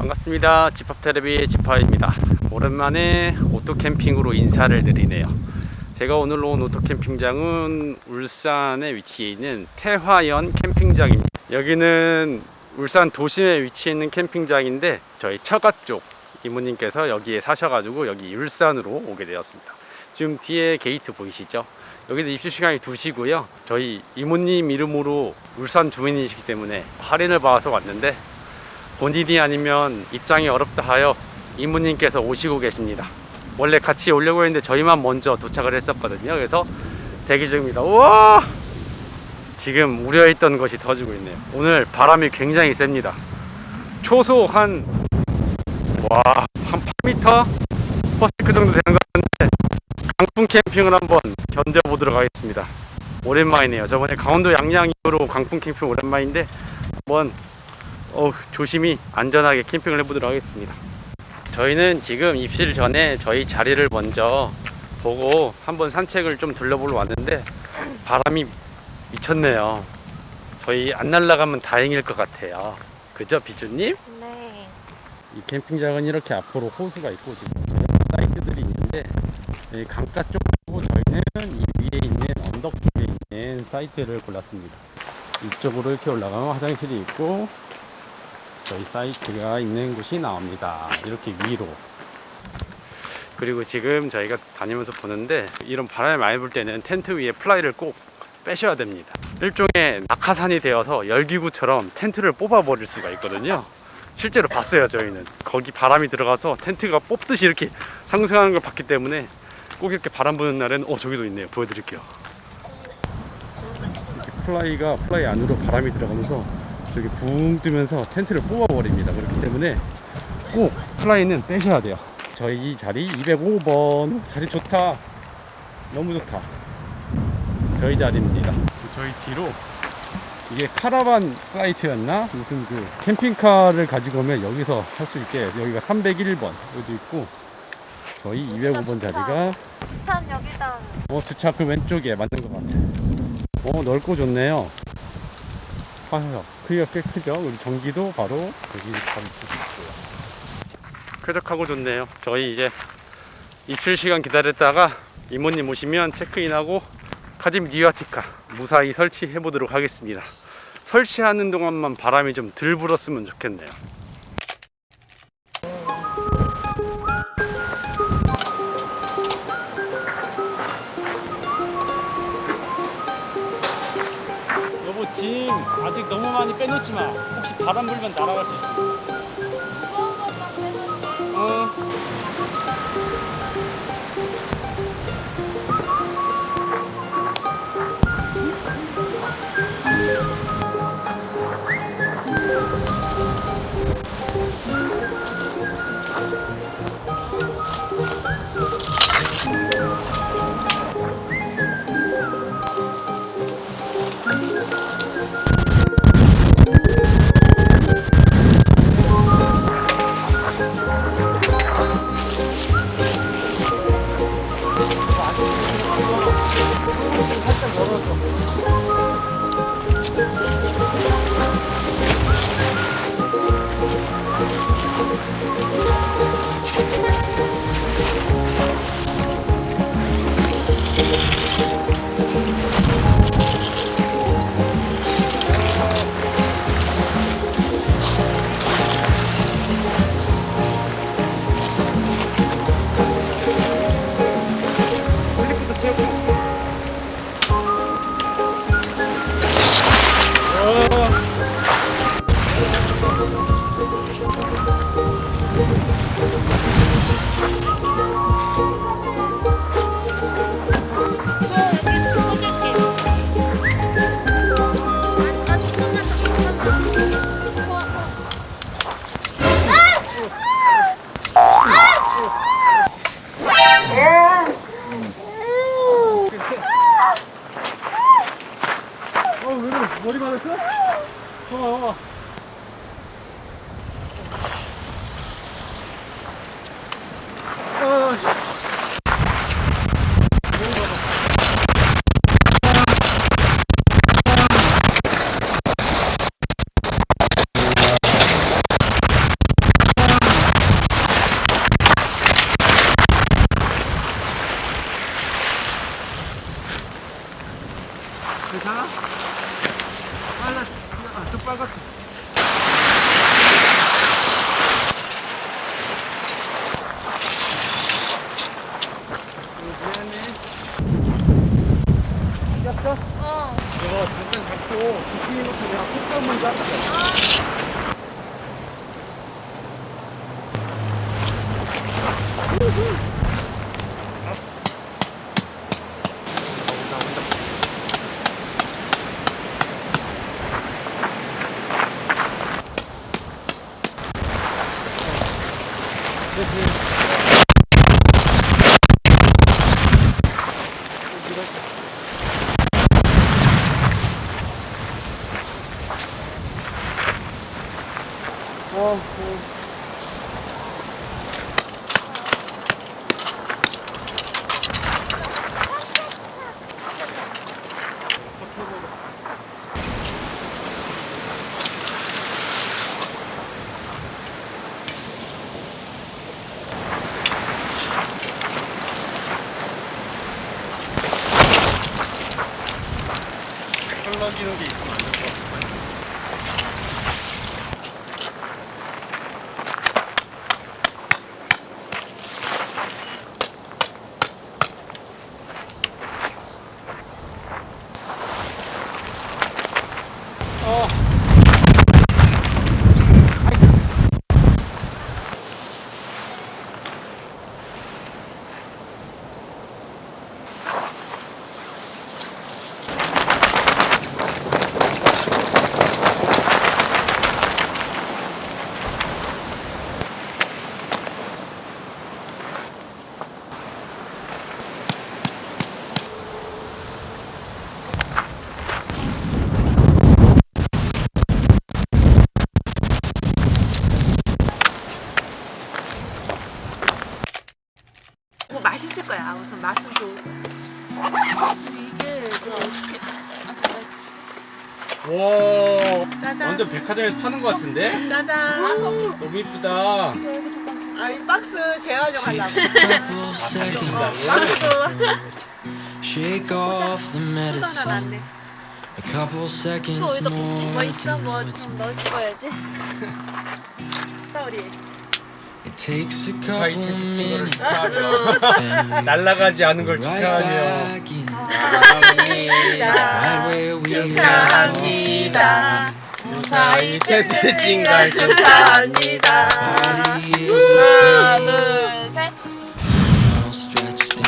반갑습니다. 집합테레비의 집합입니다. 오랜만에 오토캠핑으로 인사를 드리네요. 제가 오늘 온 오토캠핑장은 울산에 위치해 있는 태화연 캠핑장입니다. 여기는 울산 도심에 위치해 있는 캠핑장인데 저희 처가 쪽 이모님께서 여기에 사셔가지고 여기 울산으로 오게 되었습니다. 지금 뒤에 게이트 보이시죠? 여기도 입실 시간이 2시고요. 저희 이모님 이름으로 울산 주민이시기 때문에 할인을 받아서 왔는데 본인이 아니면 입장이 어렵다 하여 이모님께서 오시고 계십니다. 원래 같이 오려고 했는데 저희만 먼저 도착을 했었거든요. 그래서 대기 중입니다. 우와! 지금 우려했던 것이 터지고 있네요. 오늘 바람이 굉장히 셉니다. 초속 한 8m? 퍼스크 정도 되는 것 같은데 강풍 캠핑을 한번 견뎌보도록 하겠습니다. 오랜만이네요. 저번에 강원도 양양 이후로 강풍 캠핑 오랜만인데 한번 조심히 안전하게 캠핑을 해보도록 하겠습니다. 저희는 지금 입실 전에 저희 자리를 먼저 보고 한번 산책을 좀 둘러보러 왔는데 바람이 미쳤네요. 저희 안 날아가면 다행일 것 같아요. 그죠, 비주님? 네. 이 캠핑장은 이렇게 앞으로 호수가 있고 지금 사이트들이 있는데 강가 쪽이고 저희는 이 위에 있는 언덕 쪽에 있는 사이트를 골랐습니다. 이쪽으로 이렇게 올라가면 화장실이 있고 저희 사이트가 있는 곳이 나옵니다. 이렇게 위로. 그리고 지금 저희가 다니면서 보는데 이런 바람이 많이 불 때는 텐트 위에 플라이를 꼭 빼셔야 됩니다. 일종의 낙하산이 되어서 열기구처럼 텐트를 뽑아 버릴 수가 있거든요. 실제로 봤어요. 저희는 거기 바람이 들어가서 텐트가 뽑듯이 이렇게 상승하는 걸 봤기 때문에 꼭 이렇게 바람 부는 날엔 저기도 있네요. 보여드릴게요. 플라이 안으로 바람이 들어가면서 저기 붕 뜨면서 텐트를 뽑아버립니다. 그렇기 때문에 꼭 플라이는 빼셔야 돼요. 저희 자리 205번. 자리 좋다. 너무 좋다. 저희 자리입니다. 저희 뒤로 이게 카라반 플라이트였나? 무슨 그 캠핑카를 가지고 오면 여기서 할 수 있게 여기가 301번 여기도 있고 저희 205번 자리가 주차는 여기다. 주차 그 왼쪽에 맞는 것 같아. 넓고 좋네요. 크기가 꽤 크죠? 우리 전기도 바로 여기 바로 있고요. 쾌적하고 좋네요. 저희 이제 입실 시간 기다렸다가 이모님 오시면 체크인하고 카즈미 니와티카 무사히 설치해 보도록 하겠습니다. 설치하는 동안만 바람이 좀 덜 불었으면 좋겠네요. 여보, 짐 아직 너무 많이 빼놓지 마. 혹시 바람 불면 날아갈 수 있어. 무거운 것만 빼놓을게. 머리 맞았어? 어. 빨갛게. 잡자. 이거 잠깐 잡고 조심히 놓고 내가 콧감만 잡자. 털러지는 게 있으면 안 될 것 같아. 뭐 맛있을 거야. 우선 맛은 좋을 거야. 이게 어떻게? 와, 짜잔. 완전 백화점에서 파는 것 같은데? 짜잔. 너무 이쁘다. 아이 박스 재활용하려고. 맛있습니다. 박스도 Shake off the 하나 medicine. 났네. A couple seconds 어디다 꽂지? more. 뭐 있어? 뭐 to 좀 널 찍어야지. 떠리. It takes a 저희 couple 텐트 친 거를 minutes. 축하하며 날아가지 않은 걸 Right 축하하며 back in 축하합니다. right where we 축하합니다. 무사히 텐트 친 걸 축하합니다. Body is a 하나, flame, 둘, 셋. all stretched and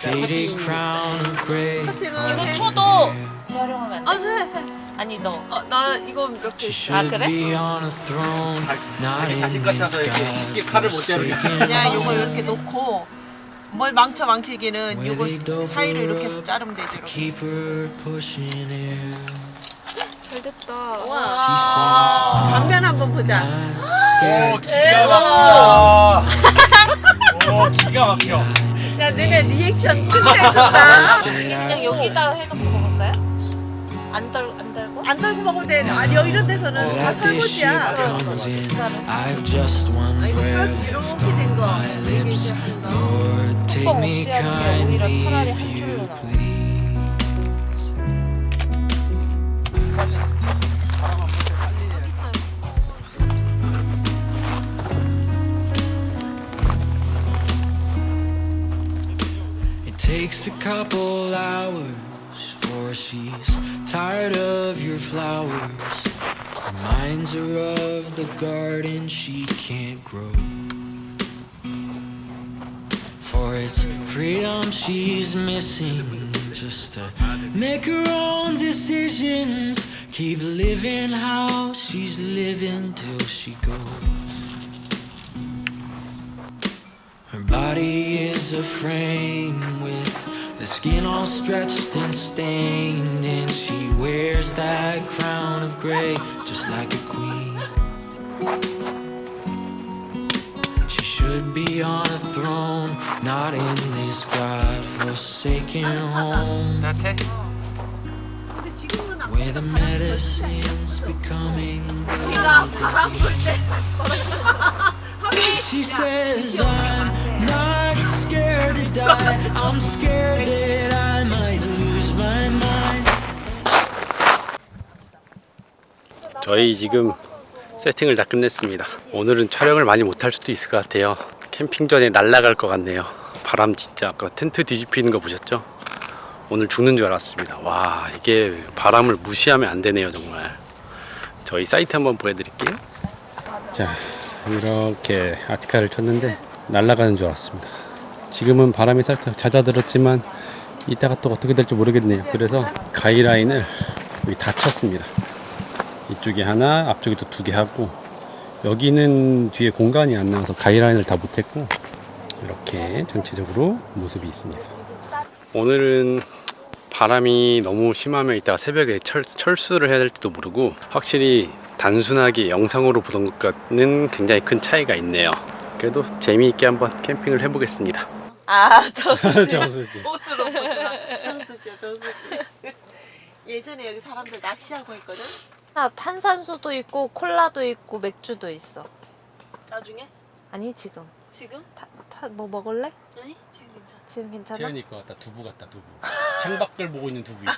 faded crown of gray. 이거 초도 재활용하면 안 돼? 해. 아니 너. 나 이거 몇 개 She 있어. 아 should 그래? be on a throne, not 자기 in 자식 this 같아서 이렇게 쉽게 God 칼을 못 자르게. 그냥 요거 이렇게 놓고 뭘 망치기는 요거 사이로 이렇게 해서 자르면 되죠. 이렇게. keep her pushing it. 잘 됐다. 와. 단면 한번 보자. Not 오, scared. 기가 막혀. 오, 기가 막혀. 야, 너네 리액션 끝내준다. 그냥 여기다 해놓고 먹을까요? 안 달고? 안 달고 먹으면 돼. 아니, 이런 데서는 다 That dish 설거지야. comes in. I've just one 이거 breath 뼈 left 이렇게 된 on 거. my lips. Lord, take 뚜껑 me 없이 하는 게 오히려 kindly 차라리 if 한 you 줄로 나와. please. It takes a couple hours, for she's tired of your flowers. Reminds her of the garden she can't grow. For it's freedom she's missing, just to make her own decisions. Keep living how she's living till she goes. Her body is a frame with the skin all stretched and stained, and she wears that crown of gray just like a queen. She should be on a throne, not in this God-forsaken home, 나한테? 근데 지금은 안 where the medicine's becoming 우리가 바람 불 때. She says I'm not scared to die. I'm scared that I might lose my mind. 저희 지금 세팅을 다 끝냈습니다. 오늘은 촬영을 많이 못할 수도 있을 것 같아요. 캠핑 전에 날아갈 것 같네요. 바람 진짜 아까 텐트 뒤집히는 거 보셨죠? 오늘 죽는 줄 알았습니다. 와, 이게 바람을 무시하면 안 되네요, 정말. 저희 사이트 한번 보여드릴게요. 자, 이렇게 아티카를 쳤는데 날아가는 줄 알았습니다. 지금은 바람이 살짝 잦아들었지만 이따가 또 어떻게 될지 모르겠네요. 그래서 가이라인을 여기 다 쳤습니다. 이쪽에 하나, 앞쪽에 또 2개 하고, 여기는 뒤에 공간이 안 나와서 가이라인을 다 못했고, 이렇게 전체적으로 모습이 있습니다. 오늘은 바람이 너무 심하면 이따가 새벽에 철수를 해야 될지도 모르고, 확실히 단순하게 영상으로 보던 것과는 굉장히 큰 차이가 있네요. 그래도 재미있게 한번 캠핑을 해보겠습니다. 아, 저수지. 저수지. 옷으로 보자. 저수지야, 저수지. 예전에 여기 사람들 낚시하고 있거든? 탄산수도 있고 콜라도 있고 맥주도 있어. 나중에? 아니 지금. 지금? 뭐 먹을래? 아니, 지금 괜찮아. 지금 괜찮아? 태연이 거 같다. 두부 같다. 두부. 창밖을 보고 있는 두부 있지.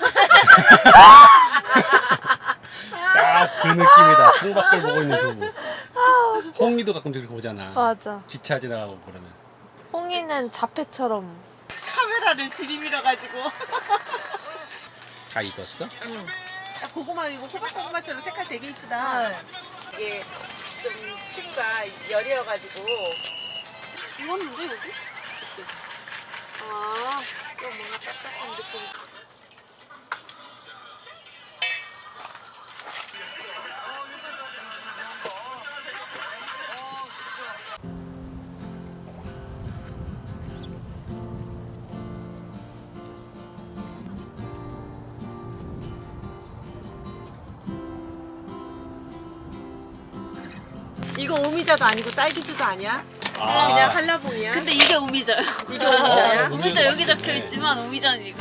딱 그 느낌이다. 창밖을 보고 있는 두부. 홍이도 가끔 저렇게 보잖아. 맞아. 기차 지나가고 그러면. 홍이는 자폐처럼. 카메라를 들이밀어가지고. 다 익었어? 응. 야, 고구마 이거 호박 고구마처럼 색깔 되게 이쁘다. 이게 좀 피부가 여려가지고. 이건 뭔데 여기? 그치? 아, 좀 뭔가 딱딱한 느낌. 이거 오미자도 아니고 딸기주도 아니야? 그냥 한라봉이야? 근데 이게 우미자야. 이게 오미자야? 우미자 여기 적혀 있지만 우미자는 이거.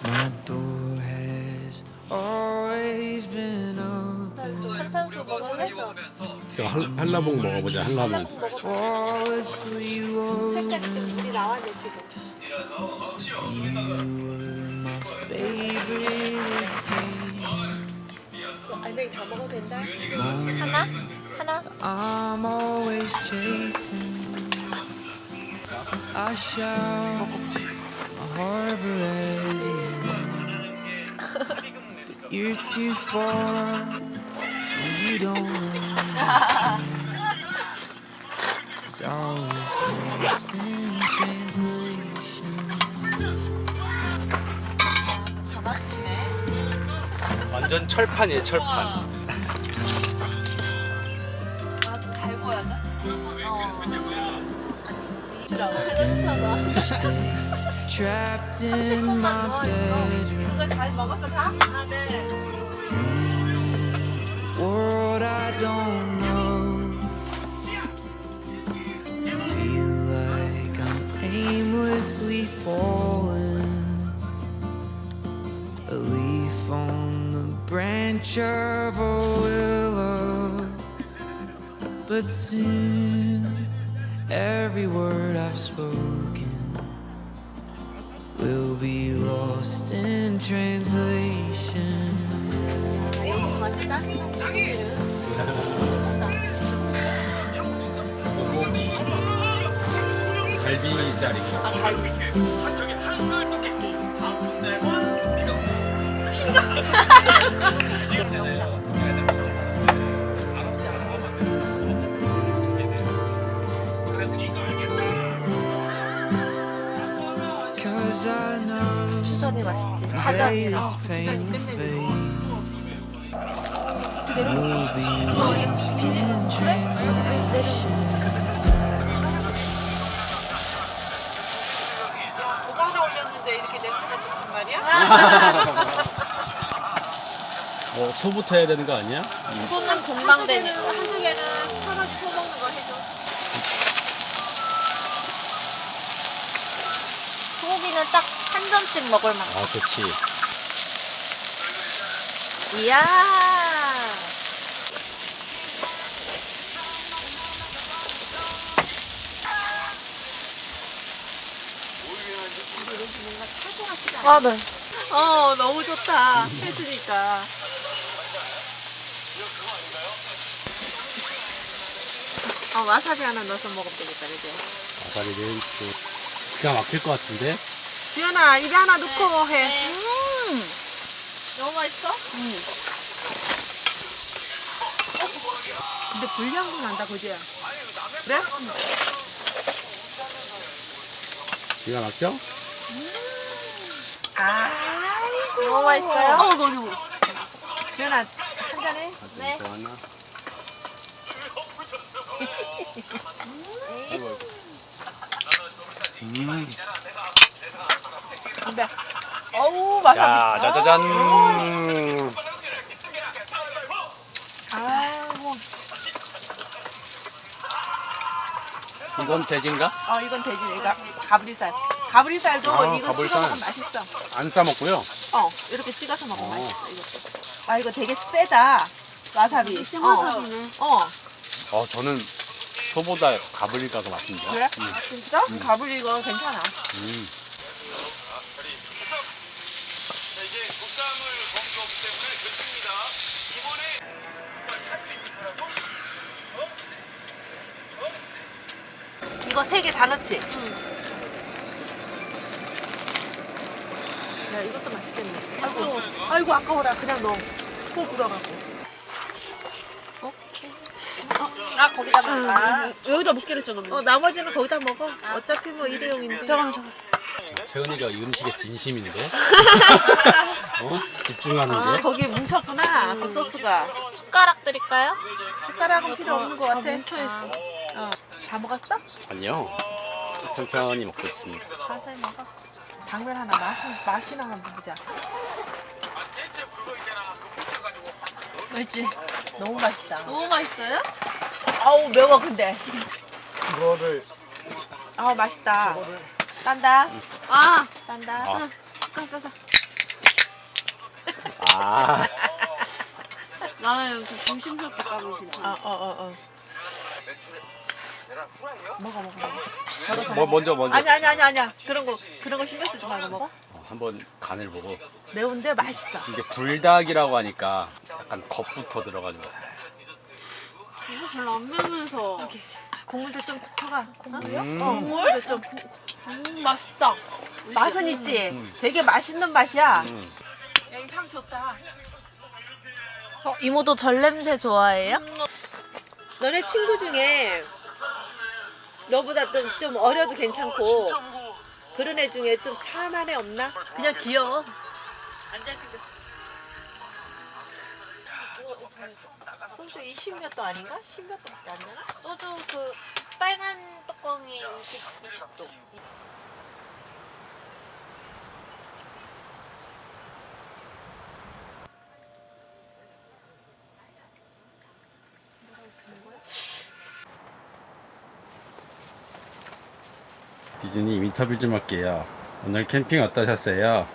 My door has always been open. 탄산수 먹을래? 한라봉 먹어보자. 한라봉. Fall asleep over. 살짝 좀 물이 나왔네 지금. Favorite 알맹이 다 먹어도 된다? 하나? I'm always chasing. I shout my harbor as you. But you're too far. And you don't know. It's always lost in translation. 완전 철판이에요. 철판. 아좀 잘 보여야 Trapped in my bedroom. 그거 잘 먹었어 다? 네. World I don't know. Feel like I'm aimlessly falling. A leaf on the branch of a willow. But soon, every word I've spoken will be lost in translation. 맛있다? 갈비살이. Cause I know 추전이 맛있지. this 가자. pain will fade. We'll be lost in translation. 뭐가 하나 올렸는데 이렇게 냄새가 좋단 말이야? 뭐 소부터 해야 되는 거 아니야? 손은 금방 되니까. 한두 개는 편하게 퍼먹는 거 해줘. 소고기는 딱 한 점씩 먹을 만. 아, 그렇지. 이야. 아, 네. 너무 좋다. 해주니까. 와사비 하나 넣어서 먹으면 되겠다, 그지? 아사리는 또 기가 막힐 것 같은데? 주연아, 입에 하나 넣고 해. 너무 맛있어? 근데 불향도 난다, 그지? 그래? 기가 막혀? 너무 맛있어요? 너무. 주연아, 한잔 해. 네. 또 하나? 근데, 어우, 와사비. 자, 짜자잔! 아이고. 이건 돼지인가? 이건 돼지, 얘가 가브리살. 가브리살도 이거 가브리살. 찍어 먹으면 맛있어. 안 싸먹고요. 이렇게 찍어서 먹으면 맛있어, 이것도. 이거 되게 세다. 와사비. 생와사비네. 저는 소보다 가브리가 더 맛있는데요? 그래? 진짜? 가브리 이거 괜찮아. 이거 3개 다 넣지? 야, 이것도 맛있겠네. 아이고, 아까워라. 그냥 넣어. 코 불어갖고. 거기다 먹어. 여기다 먹기로 했잖아. 나머지는 거기다 먹어. 어차피 뭐 일회용인데. 잠깐만. 채은이가 이 음식에 진심인데? 집중하는데? 거기 뭉쳤구나. 그 소스가. 숟가락 드릴까요? 숟가락은 필요 없는 것 같아. 뭉쳐있어. 다 먹었어? 아니요. 천천히 먹고 있습니다. 천천히 먹어. 당면 하나 맛이나 한번 보자. 맛있지? 너무 맛있다. 너무 맛있어요? 아우 매워 근데. 이거를 맛있다. 딴다. 딴다. 아, 나는 좀 조심스럽게 까면 괜찮아. 먹어. 먼저. 아니야. 그런 거 신경 쓰지 말고 먹어. 한번 간을 보고. 매운데 맛있어. 이게 불닭이라고 하니까 약간 겉부터 들어가지고. 이거 별로 안 매우면서. 국물도 좀 kok하가. 국물요? 국물도 좀. 맛있다. 맛은 있지. 되게 맛있는 맛이야. 여기 향 좋다. 이모도 절 냄새 좋아해요? 너네 친구 중에 너보다 좀 어려도 괜찮고 그런 애 중에 좀 참한 애 없나? 그냥 귀여워. 소주 20몇 도 아닌가? 10몇 도밖에 안 되나? 소주 그 빨간 뚜껑이 20도. 비즈님 인터뷰 좀 할게요. 오늘 캠핑 어떠셨어요?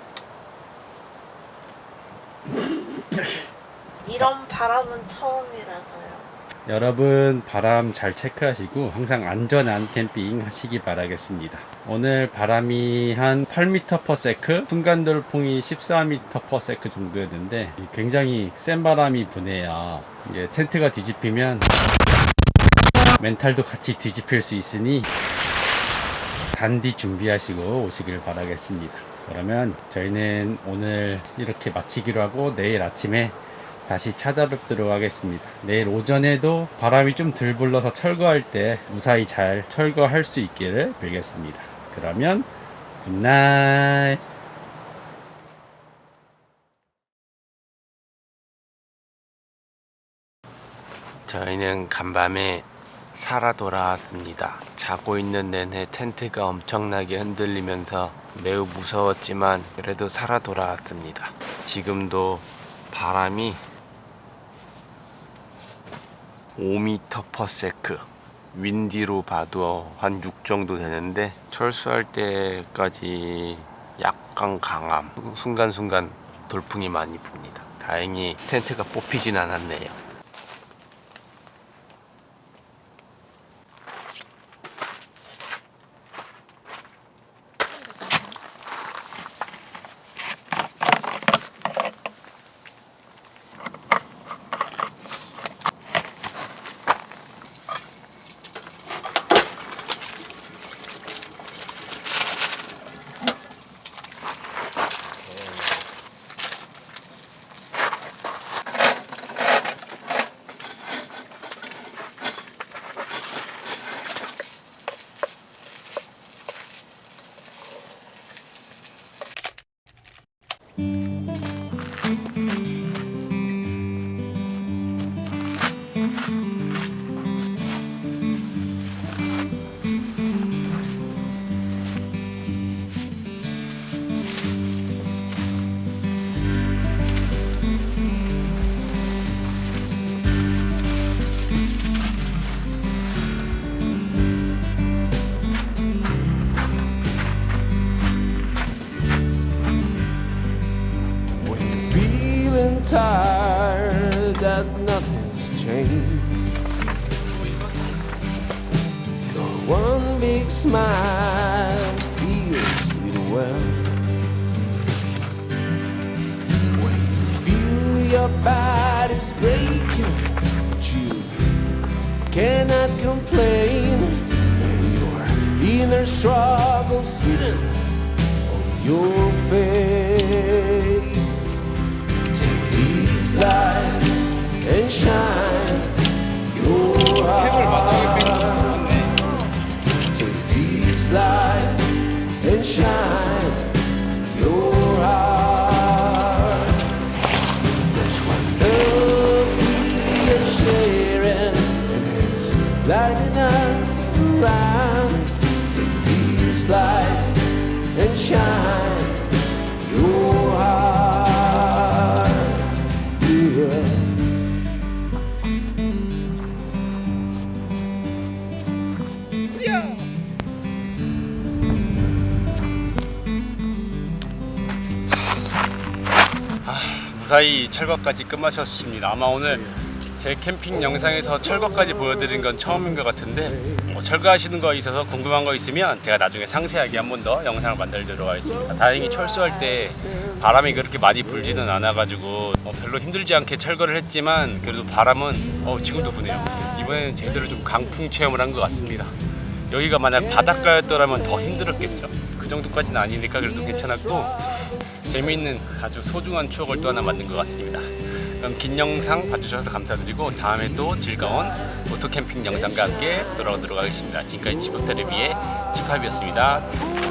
이런 바람은 처음이라서요. 여러분 바람 잘 체크하시고 항상 안전한 캠핑 하시기 바라겠습니다. 오늘 바람이 한 8m/s, 순간 돌풍이 14m/s 정도였는데 굉장히 센 바람이 부네요. 이제 텐트가 뒤집히면 멘탈도 같이 뒤집힐 수 있으니 단디 준비하시고 오시길 바라겠습니다. 그러면 저희는 오늘 이렇게 마치기로 하고 내일 아침에 다시 찾아뵙도록 하겠습니다. 내일 오전에도 바람이 좀 덜 불러서 철거할 때 무사히 잘 철거할 수 있기를 빌겠습니다. 그러면 굿나잇. 저희는 간밤에 살아 돌아왔습니다. 자고 있는 내내 텐트가 엄청나게 흔들리면서 매우 무서웠지만 그래도 살아 돌아왔습니다. 지금도 바람이 5m/s, 윈디로 봐도 한 6 정도 되는데 철수할 때까지 약간 강함, 순간순간 돌풍이 많이 붑니다. 다행히 텐트가 뽑히진 않았네요. Feeling tired that nothing's changed. Your one big smile feels it well. When you feel your body's breaking, but you cannot complain. And your inner struggle sitting on your face. Please light and shine your heart. Take these light and shine your heart. There's one love we are sharing, and it's lighting us around. Take these light and shine your heart. 무사히 철거까지 끝마쳤습니다. 아마 오늘 제 캠핑 영상에서 철거까지 보여드린 건 처음인 것 같은데 철거하시는 거 있어서 궁금한 거 있으면 제가 나중에 상세하게 한 번 더 영상을 만들도록 하겠습니다. 다행히 철수할 때 바람이 그렇게 많이 불지는 않아가지고 별로 힘들지 않게 철거를 했지만 그래도 바람은 지금도 부네요. 이번에는 제대로 좀 강풍 체험을 한 것 같습니다. 여기가 만약 바닷가였더라면 더 힘들었겠죠. 그 정도까지는 아니니까 그래도 괜찮았고 재미있는 아주 소중한 추억을 또 하나 만든 것 같습니다. 그럼 긴 영상 봐주셔서 감사드리고 다음에 또 즐거운 오토캠핑 영상과 함께 돌아오도록 하겠습니다. 지금까지 집업텔레비의 집합이었습니다.